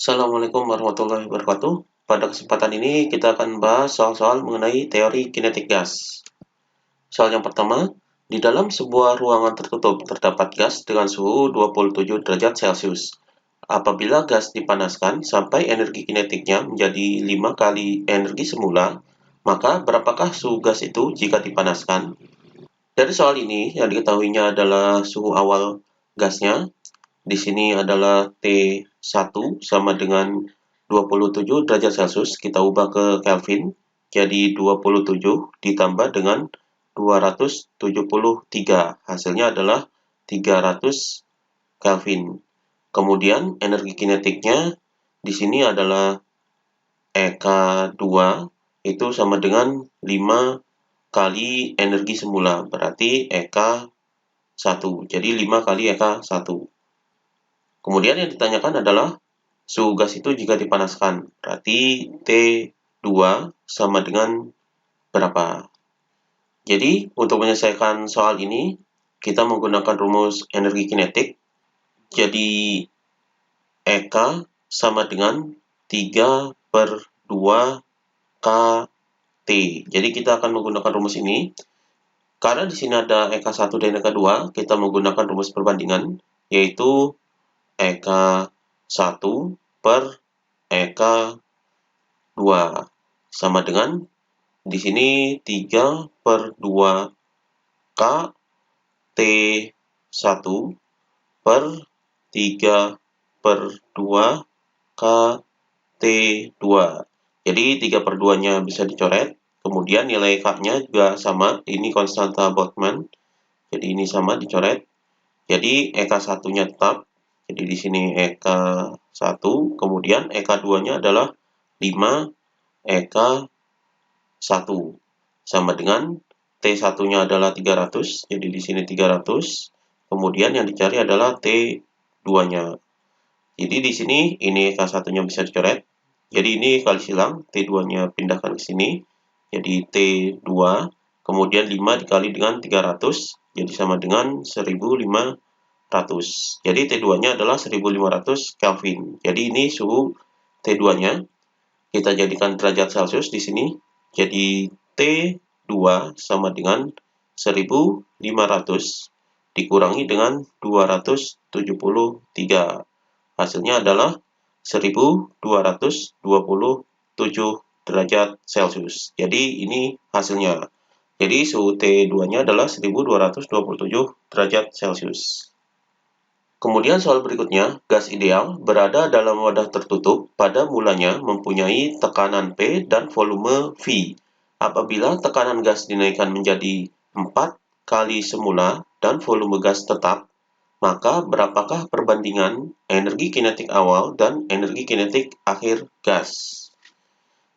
Assalamualaikum warahmatullahi wabarakatuh. Pada kesempatan ini kita akan bahas soal-soal mengenai teori kinetik gas. Soal yang pertama, di dalam sebuah ruangan tertutup terdapat gas dengan suhu 27 derajat Celcius. Apabila gas dipanaskan sampai energi kinetiknya menjadi 5 kali energi semula, maka berapakah suhu gas itu jika dipanaskan? Dari soal ini yang diketahuinya adalah suhu awal gasnya. Di sini adalah T1 sama dengan 27 derajat Celcius. Kita ubah ke Kelvin. Jadi 27 ditambah dengan 273. Hasilnya adalah 300 Kelvin. Kemudian energi kinetiknya di sini adalah EK2 itu sama dengan 5 kali energi semula. Berarti EK1. Jadi 5 kali EK1. Kemudian yang ditanyakan adalah suhu gas itu jika dipanaskan. Berarti T2 sama dengan berapa? Jadi, untuk menyelesaikan soal ini, kita menggunakan rumus energi kinetik. Jadi, EK sama dengan 3/2 KT. Jadi, kita akan menggunakan rumus ini. Karena di sini ada EK1 dan EK2, kita menggunakan rumus perbandingan, yaitu EK1 per EK2 sama dengan di sini 3/2 K T1 per 3/2 K T2. Jadi 3/2-nya bisa dicoret, kemudian nilai K-nya juga sama, ini konstanta Boltzmann. Jadi ini sama dicoret. Jadi EK1-nya tetap. Jadi di sini EK1, kemudian EK2-nya adalah 5 EK1 sama dengan T1-nya adalah 300, jadi di sini 300. Kemudian yang dicari adalah T2-nya. Jadi di sini ini EK1-nya bisa dicoret. Jadi ini kali silang, T2-nya pindahkan ke sini. Jadi T2, kemudian 5 dikali dengan 300, jadi sama dengan 1500. Jadi T2-nya adalah 1500 Kelvin. Jadi ini suhu T2-nya. Kita jadikan derajat Celcius di sini. Jadi T2 sama dengan 1500 dikurangi dengan 273. Hasilnya adalah 1227 derajat Celcius. Jadi ini hasilnya. Jadi suhu T2-nya adalah 1227 derajat Celcius. Kemudian soal berikutnya, gas ideal berada dalam wadah tertutup pada mulanya mempunyai tekanan P dan volume V. Apabila tekanan gas dinaikkan menjadi 4 kali semula dan volume gas tetap, maka berapakah perbandingan energi kinetik awal dan energi kinetik akhir gas?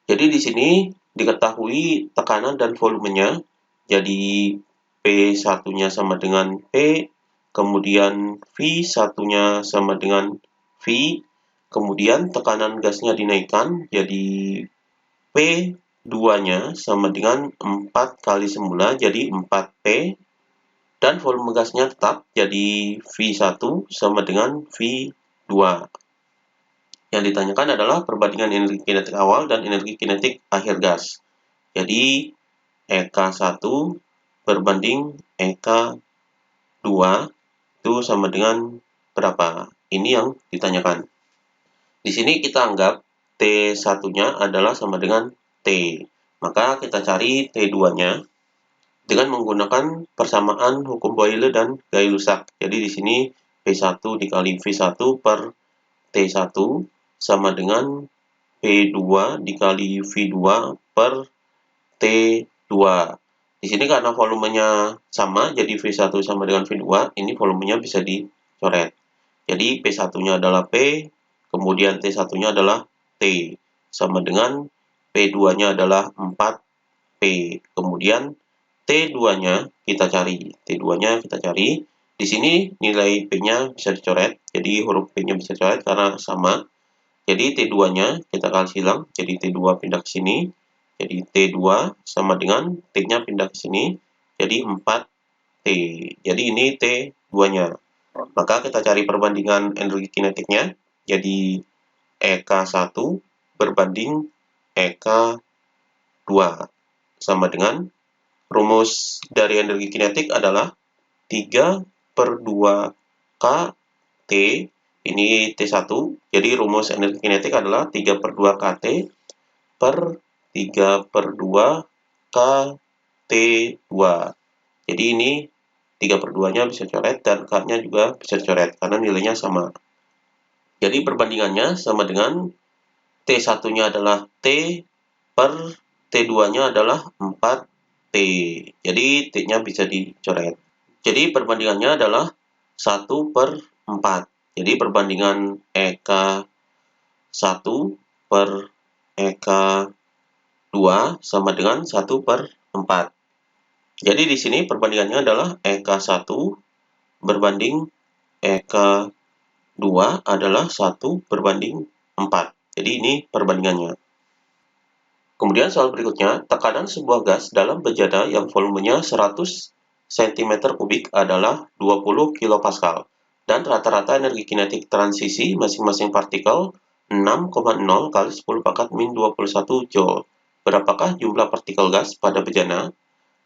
Jadi di sini diketahui tekanan dan volumenya. Jadi P1-nya sama dengan P, kemudian V1-nya sama dengan V, kemudian tekanan gasnya dinaikkan, jadi P2-nya sama dengan 4 kali semula, jadi 4P, dan volume gasnya tetap, jadi V1 sama dengan V2. Yang ditanyakan adalah perbandingan energi kinetik awal dan energi kinetik akhir gas. Jadi EK1 berbanding EK2 itu sama dengan berapa? Ini yang ditanyakan. Di sini kita anggap T1-nya adalah sama dengan T. Maka kita cari T2-nya dengan menggunakan persamaan hukum Boyle dan Gay-Lussac. Jadi di sini P1 dikali V1 per T1 sama dengan P2 dikali V2 per T2. Di sini karena volumenya sama, jadi V1 sama dengan V2, ini volumenya bisa dicoret. Jadi P1-nya adalah P, kemudian T1-nya adalah T, sama dengan P2-nya adalah 4P. Kemudian T2-nya kita cari. T2-nya kita cari. Di sini nilai P-nya bisa dicoret, jadi huruf P-nya bisa dicoret karena sama. Jadi T2-nya kita kali silang, jadi T2 pindah ke sini. Jadi T2 sama dengan T-nya pindah ke sini, jadi 4T. Jadi ini T2-nya. Maka kita cari perbandingan energi kinetiknya. Jadi EK1 berbanding EK2 sama dengan rumus dari energi kinetik adalah 3/2 KT, ini T1, jadi rumus energi kinetik adalah 3/2 KT per 3/2 KT2. Jadi ini 3/2-nya bisa coret dan K-nya juga bisa coret karena nilainya sama. Jadi perbandingannya sama dengan T1-nya adalah T per T2-nya adalah 4T. Jadi T-nya bisa dicoret. Jadi perbandingannya adalah 1/4. Jadi perbandingan EK1 per EK2 sama dengan 1/4. Jadi di sini perbandingannya adalah EK1 berbanding EK2 adalah 1/4. Jadi ini perbandingannya. Kemudian soal berikutnya, tekanan sebuah gas dalam bejana yang volumenya 100 cm3 adalah 20 kPa dan rata-rata energi kinetik transisi masing-masing partikel 6,0 kali 10⁻⁻21 Joule. Berapakah jumlah partikel gas pada bejana?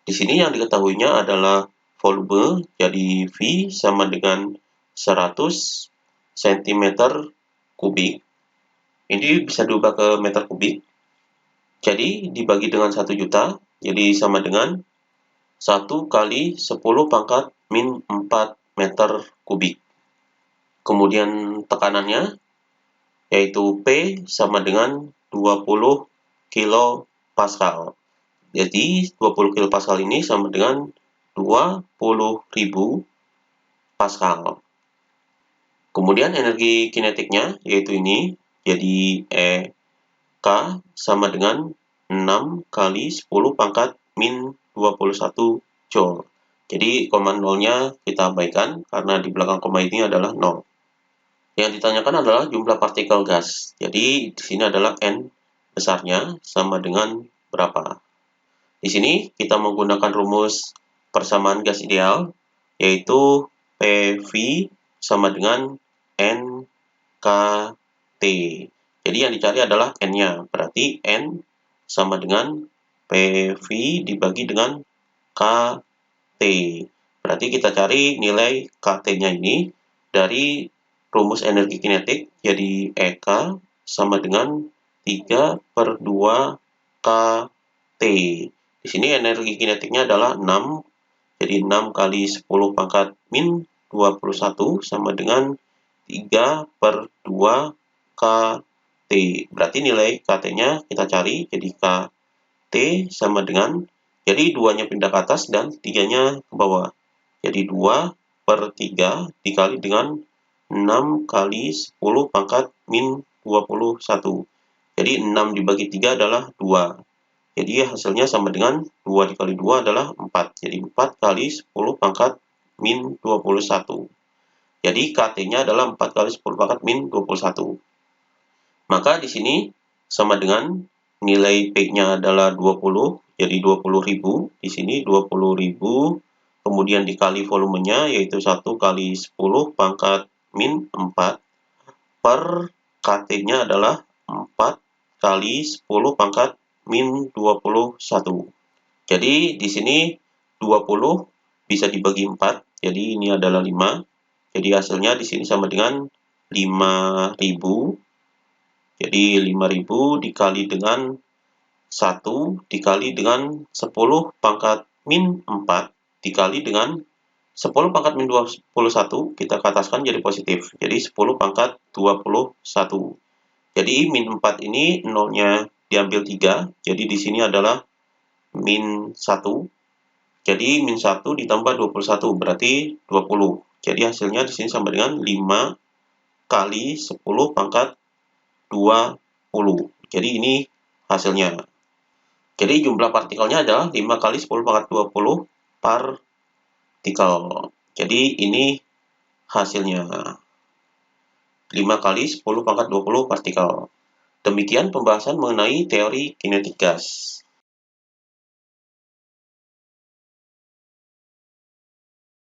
Di sini yang diketahuinya adalah volume, jadi V sama dengan 100 cm3. Ini bisa diubah ke meter kubik. Jadi dibagi dengan 1 juta, jadi sama dengan 1 kali 10⁻⁻⁴ meter kubik. Kemudian tekanannya, yaitu P sama dengan 20 kPa. Jadi 20 kPa ini sama dengan 20.000 Pascal. Kemudian energi kinetiknya, yaitu ini, jadi K sama dengan 6 kali 10⁻⁻21 Joule. Jadi koma nolnya kita abaikan karena di belakang koma ini adalah 0. Yang ditanyakan adalah jumlah partikel gas. Jadi di sini adalah N besarnya sama dengan berapa. Di sini kita menggunakan rumus persamaan gas ideal, yaitu PV sama dengan NKT. Jadi yang dicari adalah N-nya, berarti N sama dengan PV dibagi dengan KT. Berarti kita cari nilai KT-nya ini dari rumus energi kinetik, jadi EK sama dengan 3/2 KT. Di sini energi kinetiknya adalah 6, jadi 6 kali 10⁻⁻21 sama dengan 3/2 KT. Berarti nilai KT-nya kita cari, jadi KT sama dengan, jadi 2-nya pindah ke atas dan 3-nya ke bawah. Jadi 2/3 dikali dengan 6 kali 10⁻⁻21. Jadi 6 dibagi 3 adalah 2. Jadi hasilnya sama dengan 2 dikali 2 adalah 4. Jadi 4 kali 10⁻⁻21. Jadi KT-nya adalah 4 kali 10⁻⁻21. Maka di sini sama dengan nilai P-nya adalah 20, jadi 20.000. Di sini 20.000, kemudian dikali volumenya, yaitu 1 kali 10⁻⁴ per KT-nya adalah 4 kali 10⁻⁻21. Jadi di sini 20 bisa dibagi 4, jadi ini adalah 5. Jadi hasilnya di sini sama dengan 5.000. Jadi 5.000 dikali dengan 1 dikali dengan 10⁻⁴ dikali dengan 10⁻⁻21 kita ke ataskan jadi positif. Jadi 10⁻21. Jadi min 4 ini nolnya diambil 3. Jadi di sini adalah min 1. Jadi min 1 ditambah 21 berarti 20. Jadi hasilnya di sini sama dengan 5 kali 10⁻20. Jadi ini hasilnya. Jadi jumlah partikelnya adalah 5 kali 10⁻20 partikel. Jadi ini hasilnya. 5 kali 10⁻20 partikel. Demikian pembahasan mengenai teori kinetik gas.